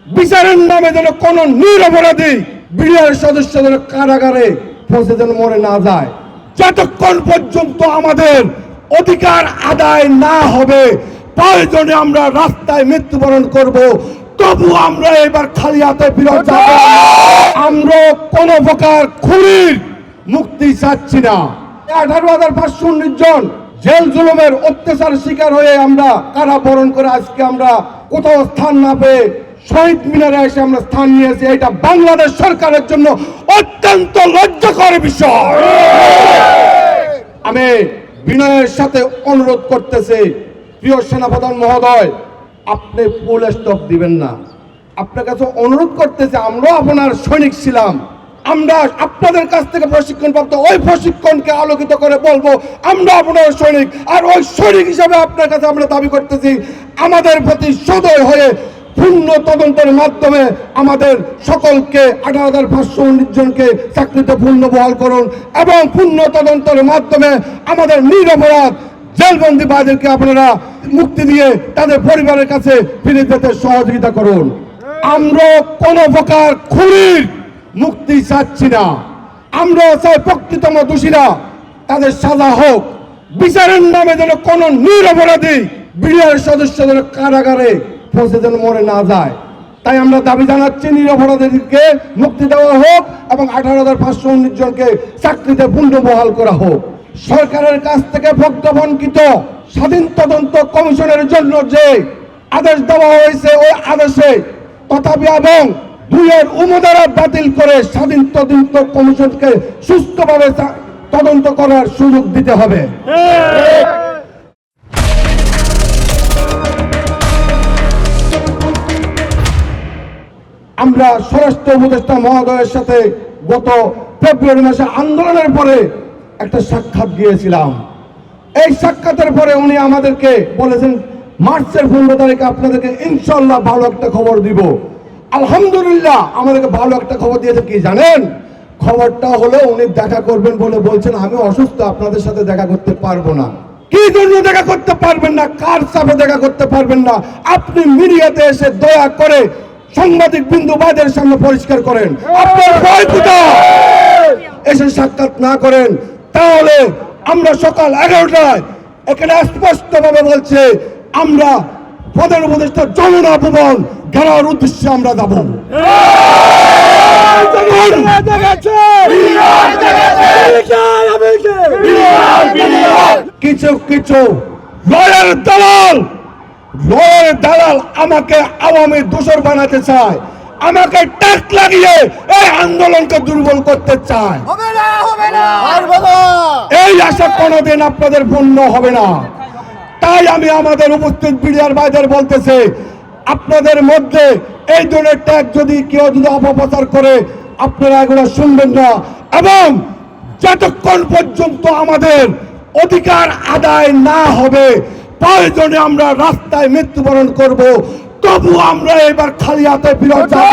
বিচারের নামে যেন কোন নিরপরাধী বিডিআর সদস্য যেন কারাগারে পৌঁছে যেন মরে না যায়। যতক্ষণ পর্যন্ত আমাদের অধিকার আদায় না হবে, প্রয়োজনে আমরা রাস্তায় মৃত্যুবরণ করব, তবু আমরা এবার খালি হাতে ফিরে যাব। আমরা কোন প্রকার খুনির মুক্তি চাচ্ছি না। 18,519 জন জেল জুলুমের অত্যাচার শিকার হয়ে আমরা কারাবরণ করে আজকে আমরা কোথাও স্থান না পেয়ে শহীদ মিনারে এসে আমরা স্থান নিয়েছি। এটা বাংলাদেশ সরকারের জন্য অত্যন্ত লজ্জাকর বিষয়। আমি বিনয়ের সাথে অনুরোধ করতেছি, প্রিয় সেনাপ্রধান মহোদয়, আপনি ফুল স্টপ দিবেন না। আপনার কাছে অনুরোধ করতেছি, আমরাও আপনার সৈনিক ছিলাম, আমরা আপনাদের কাছ থেকে প্রশিক্ষণ প্রাপ্ত, ওই প্রশিক্ষণকে আলোকিত করে বলবো আমরা আপনার সৈনিক। আর ওই সৈনিক হিসাবে আপনার কাছে আমরা দাবি করতেছি, আমাদের প্রতি সদয় হয়ে পূর্ণ তদন্তের মাধ্যমে আমাদের সকলকে 18,519 জনকে চাকরিতে পূর্ণ বহাল করুন এবং পূর্ণ তদন্তের মাধ্যমে আমাদের নিরপরাধ জেলবন্দি ভাইদেরকে আপনারা মুক্তি দিয়ে তাদের পরিবারের কাছে ফিরে যেতে সহযোগিতা করুন। আমরা কোন প্রকার খুনির মুক্তি চাচ্ছি না। আমরা চাই প্রকৃতম দোষীরা তাদের সাজা হোক। বিচারের নামে যেন কোন নিরপরাধী বিডিআর সদস্য যেন কারাগারে পৌঁছে যেন মরে না যায়। তাই আমরা দাবি জানাচ্ছি, নিরপরাধীদেরকে মুক্তি দেওয়া হোক এবং 18,519 জনকে চাকরিতে পূর্ণ বহাল করা হোক। সরকারের কাছ থেকে প্রজ্ঞাপনকৃত স্বাধীন তদন্ত কমিশনের জন্য যে আদেশ দেওয়া হয়েছে, ওই আদেশে তথাপি এবং 2-এর অনুমোদন বাতিল করে স্বাধীন তদন্ত কমিশনকে সুস্থভাবে তদন্ত করার সুযোগ দিতে হবে। আমরা স্বরাষ্ট্র উপদেষ্টা মহোদয়ের সাথে গত ফেব্রুয়ারি মাসে আন্দোলনের পরে একটা সাক্ষাৎ গিয়েছিলাম। এই সাক্ষাতের পরে উনি আমাদেরকে বলেছেন, মার্চের 15 তারিখে আপনাদেরকে ইনশাআল্লাহ ভালো একটা খবর দিব। আলহামদুলিল্লাহ, আমাদেরকে ভালো একটা খবর দিয়েছে। কি জানেন? খবরটা হলো উনি দেখা করবেন বলে বলছেন, আমি অসুস্থ, আপনাদের সাথে দেখা করতে পারবো না। কি জন্য দেখা করতে পারবেন না? কার চাপে দেখা করতে পারবেন না? আপনি মিডিয়াতে এসে দয়া করে সাংবাদিক বিন্দু বাদের সামনে পরিষ্কার করেন, আপনার ভয় কোথায়? এসে সাক্ষাৎ না করেন তাহলে আমরা সকাল 11টায় এখানে স্পষ্টভাবে বলছে, আমরা প্রধান উপদেষ্টা যমুনা ভবন ঘেরাওয়ার উদ্দেশ্যে আমরা যাব। কিছু কিছু লয়ের দালাল আমাকে আওয়ামী দোসর বানাতে চায়, আমাকে টাক লাগিয়ে এই আন্দোলনকে দুর্বল করতে চায়। এই আশা কোনোদিন আপনাদের পূর্ণ হবে না। তাই আমি আমাদের উপস্থিত বিডিআর ভাইদের বলতেছি, আপনাদের মধ্যে এই ধরনের ট্যাগ যদি কেউ যদি অপপ্রচার করে, আপনারা এগুলো শুনবেন না। এবং যতক্ষণ পর্যন্ত আমাদের অধিকার আদায় না হবে, প্রয়োজনে আমরা রাস্তায় মৃত্যুবরণ করব, তবু আমরা এবার খালি হাতে ফিরে যাব।